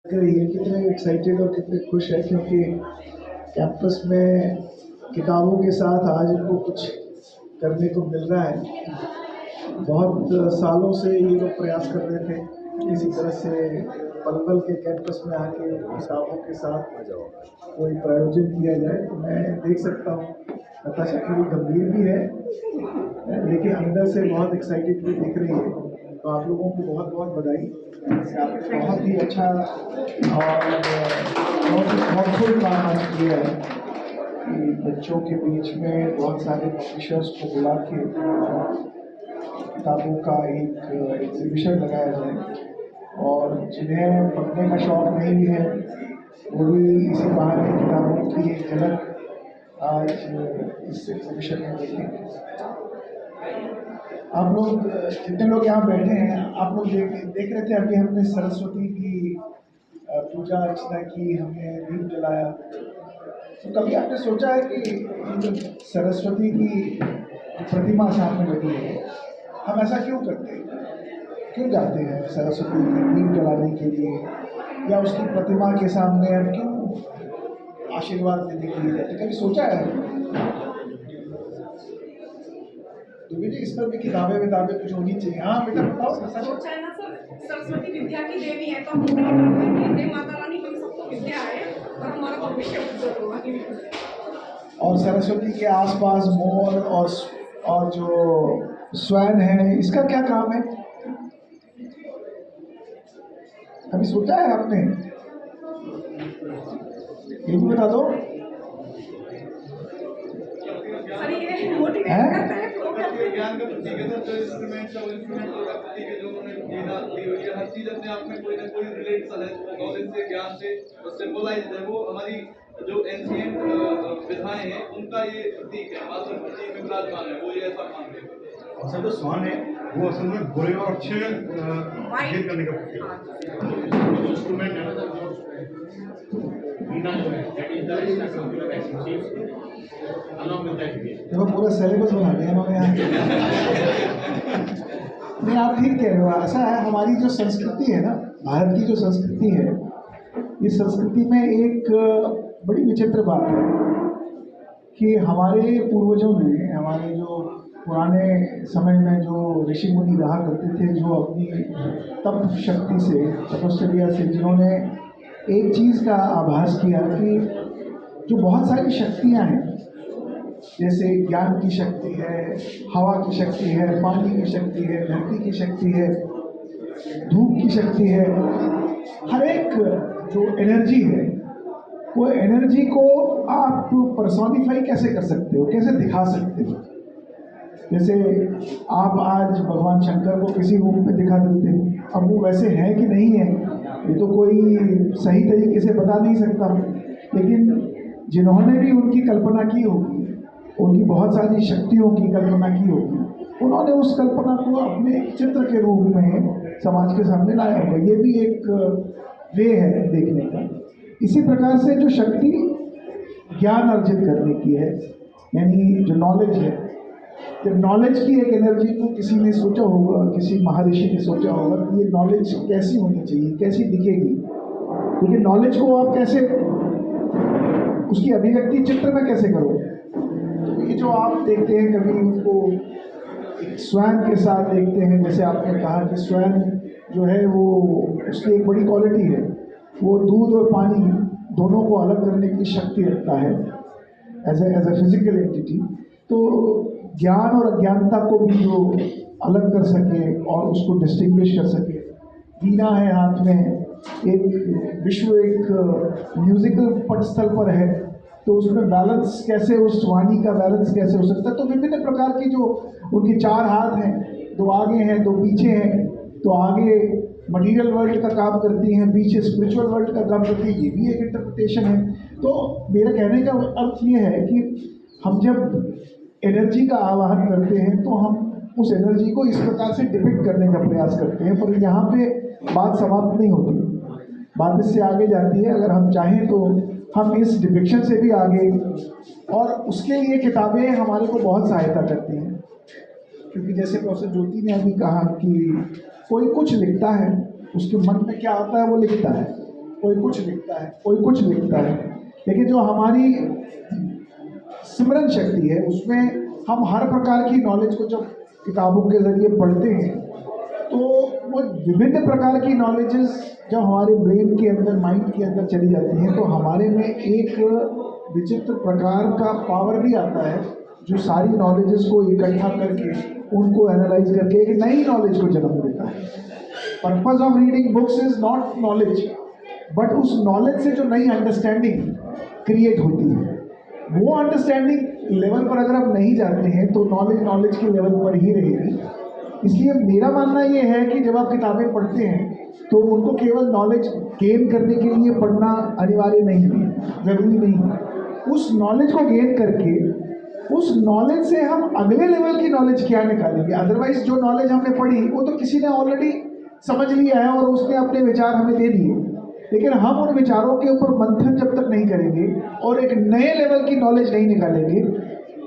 ये कितने एक्साइटेड और कितने खुश है क्योंकि कैंपस में किताबों के साथ आज इनको कुछ करने को मिल रहा है। बहुत सालों से ये लोग प्रयास कर रहे थे इसी तरह से पलवल के कैंपस में आके किताबों के साथ कोई प्रायोजन किया जाए। तो मैं देख सकता हूँ नताशा थोड़ी गंभीर भी है लेकिन अंदर से बहुत एक्साइटेड भी दिख रही है। तो आप लोगों को बहुत बहुत बधाई। आपने बहुत ही अच्छा और बहुत ही थॉटफुल काम आज किया है कि बच्चों के बीच में बहुत सारे पब्लिशर्स को बुला के किताबों का एक एग्जीबिशन लगाया जाए और जिन्हें पढ़ने का शौक नहीं है वो भी इसी बहाने किताबों की एक झलक आज इस एग्जीबिशन में देखेंगे। आप लोग जितने लोग यहाँ बैठे हैं आप लोग देख रहे थे अभी हमने सरस्वती की पूजा अर्चना की, हमने दीप जलाया। तो कभी आपने सोचा है कि जो सरस्वती की प्रतिमा सामने लगी है हम ऐसा क्यों करते हैं, क्यों जाते हैं सरस्वती की दीप जलाने के लिए या उसकी प्रतिमा के सामने हम क्यों आशीर्वाद देने के लिए जाते, कभी सोचा है? तो बेटे इस पर भी किताबें कुछ होनी चाहिए। हाँ बेटा बताओ। सोचा है ना सर, सरस्वती विद्या की देवी है तो हम प्रार्थना करते हैं माता रानी हम सबको विद्या है और हमारा भविष्य उज्जवल होगा। और सरस्वती के आसपास मोर और जो स्वैन है इसका क्या काम है, कभी सोचा है आपने? ये भी बता दो। सर ये मोटिवेट करता है ज्ञान का प्रतीक है सर, जो इंस्ट्रूमेंट का प्रतीक है, जो उन्होंने दी हुई है, हर चीज अपने आप में कोई ना कोई रिलेट सा है, नॉलेज से, ज्ञान से सिंबलाइज है। वो हमारी जो एंशिएंट विधाएं हैं उनका ये प्रतीक है, मात्र प्रतीक में विराजमान है, वो ये ऐसा मानते हैं। असल जो स्वान है वो असल में बुरे और अच्छे खेल करने का प्रतीक इंस्ट्रूमेंट है ना देखो पूरा सिलेबस बना दिया इन्होंने यहाँ। नहीं आप ठीक कह रहे हो, ऐसा है हमारी जो संस्कृति है ना, भारत की जो संस्कृति है, इस संस्कृति में एक बड़ी विचित्र बात है कि हमारे पूर्वजों ने, हमारे जो पुराने समय में जो ऋषि मुनि रहा करते थे, जो अपनी तप शक्ति से, तपश्चर्या से, जिन्होंने एक चीज़ का आभास किया कि जो बहुत सारी शक्तियाँ हैं, जैसे ज्ञान की शक्ति है, हवा की शक्ति है, पानी की शक्ति है, धरती की शक्ति है, धूप की शक्ति है, हर एक जो एनर्जी है वो एनर्जी को आप पर्सोनिफाई कैसे कर सकते हो, कैसे दिखा सकते हो। जैसे आप आज भगवान शंकर को किसी रूप में दिखा देते हो, अब वो वैसे है कि नहीं है ये तो कोई सही तरीके से बता नहीं सकता, लेकिन जिन्होंने भी उनकी कल्पना की होगी, उनकी बहुत सारी शक्तियों की कल्पना की होगी, उन्होंने उस कल्पना को अपने चित्र के रूप में समाज के सामने लाया होगा। ये भी एक वे है देखने का। इसी प्रकार से जो शक्ति ज्ञान अर्जित करने की है, यानी जो नॉलेज है, जब नॉलेज की एक एनर्जी को किसी ने सोचा होगा, किसी महर्षि ने सोचा होगा कि ये नॉलेज कैसी होनी चाहिए, कैसी दिखेगी, क्योंकि नॉलेज को आप कैसे उसकी अभिव्यक्ति चित्र में कैसे करोगे। तो ये जो आप देखते हैं कभी उनको एक स्वैन के साथ देखते हैं, जैसे आपने कहा कि स्वैन जो है वो उसकी एक बड़ी क्वालिटी है, वो दूध और पानी दोनों को अलग करने की शक्ति रखता है एज ए फिजिकल एंटिटी। तो ज्ञान और अज्ञानता को भी जो अलग कर सके और उसको डिस्टिंग्विश कर सके। वीणा है हाथ में, एक विश्व एक म्यूजिकल पटस्थल पर है, तो उसमें बैलेंस कैसे, उस वाणी का बैलेंस कैसे हो सकता है। तो विभिन्न प्रकार की जो उनके चार हाथ हैं, दो आगे हैं, दो पीछे हैं, तो आगे मटीरियल वर्ल्ड का काम करती हैं, पीछे स्पिरिचुअल वर्ल्ड का काम करती है, ये भी एक इंटरप्रिटेशन है। तो मेरा कहने का अर्थ ये है कि हम जब एनर्जी का आवाहन करते हैं तो हम उस एनर्जी को इस प्रकार से डिपिक्ट करने का प्रयास करते हैं, पर यहाँ पे बात समाप्त नहीं होती, बात इससे आगे जाती है। अगर हम चाहें तो हम इस डिपिक्शन से भी आगे, और उसके लिए किताबें हमारे को बहुत सहायता करती हैं, क्योंकि जैसे प्रोफेसर ज्योति ने अभी कहा कि कोई कुछ लिखता है, उसके मन में क्या आता है वो लिखता है, कोई कुछ लिखता है, कोई कुछ लिखता है, लेकिन जो हमारी सिमरन शक्ति है उसमें हम हर प्रकार की नॉलेज को जब किताबों के ज़रिए पढ़ते हैं तो वो विभिन्न प्रकार की नॉलेजेस जब हमारे ब्रेन के अंदर, माइंड के अंदर चली जाती हैं तो हमारे में एक विचित्र प्रकार का पावर भी आता है जो सारी नॉलेजेस को इकट्ठा करके उनको एनालाइज करके एक नई नॉलेज को जन्म देता है। Purpose of reading books is not knowledge, but उस नॉलेज से जो नई अंडरस्टैंडिंग क्रिएट होती है, वो अंडरस्टैंडिंग लेवल पर अगर आप नहीं जाते हैं तो नॉलेज के लेवल पर ही रहेगी। इसलिए मेरा मानना ये है कि जब आप किताबें पढ़ते हैं तो उनको केवल नॉलेज गेन करने के लिए पढ़ना अनिवार्य नहीं है, ज़रूरी नहीं है। उस नॉलेज को गेन करके उस नॉलेज से हम अगले लेवल की नॉलेज क्या निकालेंगे। अदरवाइज जो नॉलेज हमने पढ़ी वो तो किसी ने ऑलरेडी समझ लिया है और उसने अपने विचार हमें दे दिए, लेकिन हम उन विचारों के ऊपर मंथन जब तक नहीं करेंगे और एक नए लेवल की नॉलेज नहीं निकालेंगे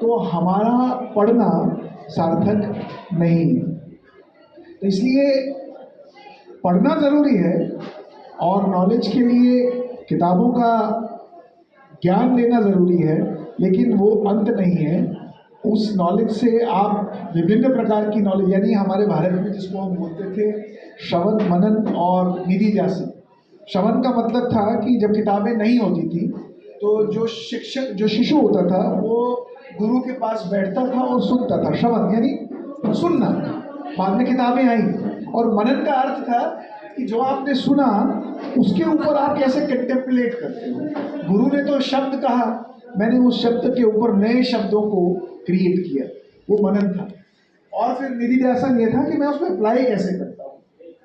तो हमारा पढ़ना सार्थक नहीं है। तो इसलिए पढ़ना ज़रूरी है और नॉलेज के लिए किताबों का ज्ञान लेना ज़रूरी है, लेकिन वो अंत नहीं है। उस नॉलेज से आप विभिन्न प्रकार की नॉलेज, यानी हमारे भारत में जिसको हम बोलते थे श्रवण, मनन और निधिध्यासन। श्रवण का मतलब था कि जब किताबें नहीं होती थी तो जो शिक्षक, जो शिशु होता था वो गुरु के पास बैठता था और सुनता था। श्रवण यानी सुनना, बाद में किताबें आई। और मनन का अर्थ था कि जो आपने सुना उसके ऊपर आप कैसे कंटेम्पलेट करते हो। गुरु ने तो शब्द कहा, मैंने उस शब्द के ऊपर नए शब्दों को क्रिएट किया, वो मनन था। और फिर निधिध्यासन ये था कि मैं उसमें अप्लाई कैसे करता हूँ,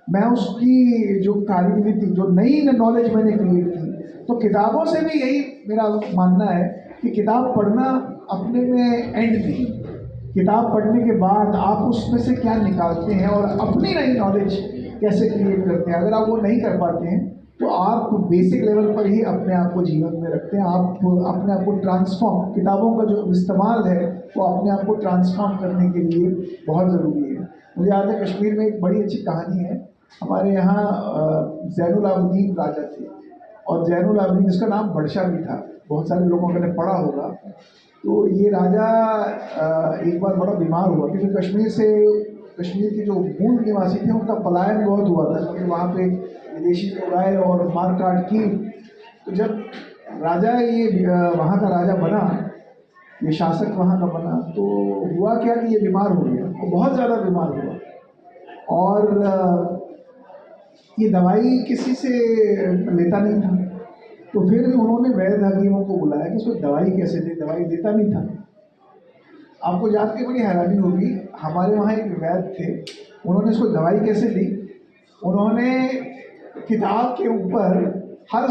मैं उसकी जो कार्यविधि, जो नई नॉलेज मैंने क्रिएट की। तो किताबों से भी यही मेरा मानना है कि किताब पढ़ना अपने में एंड नहीं। किताब पढ़ने के बाद आप उसमें से क्या निकालते हैं और अपनी नई नॉलेज कैसे क्रिएट करते हैं। अगर आप वो नहीं कर पाते हैं तो आप बेसिक लेवल पर ही अपने आप को जीवन में रखते हैं। आप अपने आप को ट्रांसफॉर्म, किताबों का जो इस्तेमाल है वो अपने आप को ट्रांसफॉर्म करने के लिए बहुत ज़रूरी है। मुझे याद है कश्मीर में एक बड़ी अच्छी कहानी है। हमारे यहाँ ज़ैनुल आबिदीन राजा थे और ज़ैनुल आबिदीन, जिसका नाम बड़शाह भी था, बहुत सारे लोगों ने पढ़ा होगा। तो ये राजा एक बार बड़ा बीमार हुआ क्योंकि कश्मीर के जो मूल निवासी थे उनका पलायन बहुत हुआ था क्योंकि वहाँ पे विदेशी लोग आए और मारकाट की। तो जब राजा ये वहाँ का राजा बना, ये शासक वहाँ का बना, तो हुआ क्या कि ये बीमार हो गया, वो बहुत ज़्यादा बीमार हुआ और ये दवाई किसी से लेता नहीं था। तो फिर उन्होंने वैद्य हकीमों को बुलाया कि इसको दवाई कैसे दे, दवाई देता नहीं था। आपको जान के बड़ी हैरानी होगी, हमारे वहाँ एक वैद्य थे, उन्होंने इसको दवाई कैसे दी, उन्होंने किताब के ऊपर हर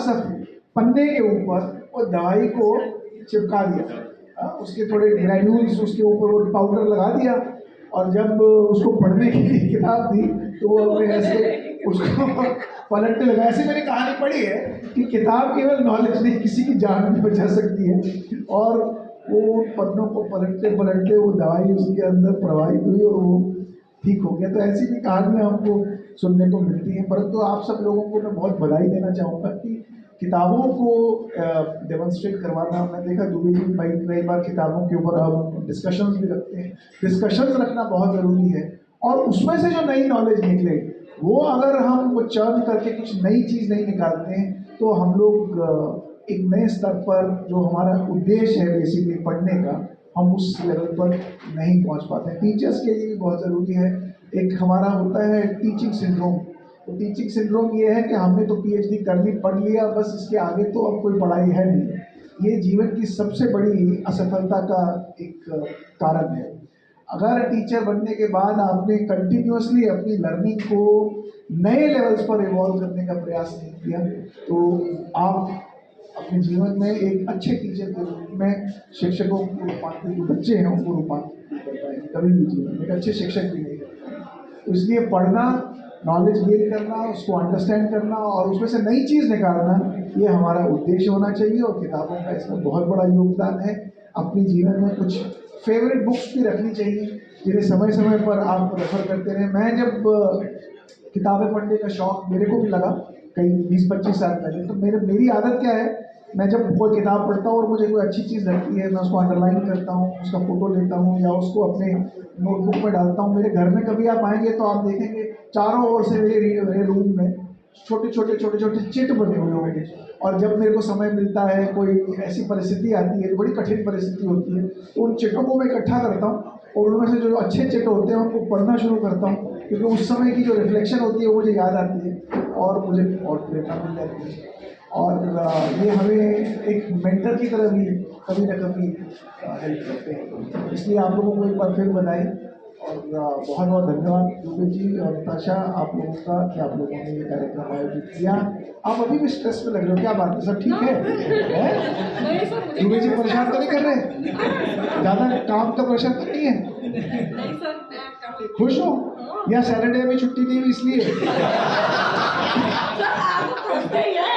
पन्ने के ऊपर वो दवाई को चिपका दिया, उसके थोड़े ग्रैन्यूल्स उसके ऊपर वो पाउडर लगा दिया और जब उसको पढ़ने की किताब दी तो वो अपने ऐसे उसको पलटने लगा। ऐसे मैंने कहानी पढ़ी है कि किताब केवल नॉलेज नहीं, किसी की जान भी बचा सकती है। और वो पन्नों को पलटते पलटते वो दवाई उसके अंदर प्रवाहित हुई और वो ठीक हो गया। तो ऐसी भी कहानियाँ हमको सुनने को मिलती हैं। परंतु आप सब लोगों को मैं बहुत बधाई देना चाहूँगा कि किताबों को डेमोन्स्ट्रेट करवाना। मैं देखा दुबई जी कई बार किताबों के ऊपर हम डिस्कशंस भी रखते हैं। डिस्कशंस रखना बहुत ज़रूरी है और उसमें से जो नई नॉलेज निकले वो अगर हम वो चर्न करके कुछ नई चीज़ नहीं निकालते हैं तो हम लोग एक नए स्तर पर, जो हमारा उद्देश्य है बेसिकली पढ़ने का, हम उस लेवल पर नहीं पहुंच पाते। टीचर्स के लिए भी बहुत ज़रूरी है। एक हमारा होता है टीचिंग सिंड्रोम। तो टीचिंग सिंड्रोम ये है कि हमने तो पीएचडी कर ली, पढ़ लिया, बस इसके आगे तो अब कोई पढ़ाई है नहीं। ये जीवन की सबसे बड़ी असफलता का एक कारण है। अगर टीचर बनने के बाद आपने कंटिन्यूसली अपनी लर्निंग को नए लेवल्स पर इवॉल्व करने का प्रयास नहीं किया तो आप अपने जीवन में एक अच्छे टीचर के रूप में शिक्षकों को रूपांतरित, जो बच्चे हैं उनको रूपांतरित नहीं कर पाएंगे कभी भी जीवन में, एक अच्छे शिक्षक भी नहीं कर पाएंगे। तो इसलिए पढ़ना, नॉलेज गेन करना, उसको अंडरस्टैंड करना और उसमें से नई चीज़ निकालना, ये हमारा उद्देश्य होना चाहिए और किताबों का इसमें बहुत बड़ा योगदान है। अपने जीवन में कुछ फेवरेट बुक्स भी रखनी चाहिए जिन्हें समय समय पर आप रेफर करते रहें। मैं जब किताबें पढ़ने का शौक़ मेरे को भी लगा कई 20-25 साल पहले। तो मेरी आदत क्या है, मैं जब कोई किताब पढ़ता हूँ और मुझे कोई अच्छी चीज़ लगती है, मैं उसको अंडरलाइन करता हूँ, उसका फ़ोटो लेता हूँ या उसको अपने नोटबुक में डालता हूँ। मेरे घर में कभी आप आएंगे तो आप देखेंगे चारों ओर से मेरे रूम में छोटे छोटे चिट बने हुए होंगे। और जब मेरे को समय मिलता है, कोई ऐसी परिस्थिति आती है, बड़ी कठिन परिस्थिति होती है, तो उन चिटों को मैं इकट्ठा करता हूँ और उनमें से जो अच्छे चिट होते हैं उनको पढ़ना शुरू करता हूँ, क्योंकि उस समय की जो रिफ्लेक्शन होती है वो मुझे याद आती है और मुझे और प्रेरणा मिल जाती है। और ये हमें एक मेंटर की तरह भी कभी ना कभी हेल्प करते हैं। इसलिए आप लोगों को एक बार फिर बधाई और बहुत बहुत धन्यवाद दुबे जी और ताशा आप लोगों का कि आप लोगों ने ये कार्यक्रम आयोजित किया। आप अभी भी स्ट्रेस में लग रहे हो, क्या बात है, सब ठीक है? नहीं सर, मुझे दुबे जी परेशान तो नहीं कर रहे? ज़्यादा काम का प्रेशर तो नहीं है? नहीं सर, मैं कर लेती हूँ। खुश हो या सैटरडे में छुट्टी नहीं हुई इसलिए? सर आप तो खुश ही है।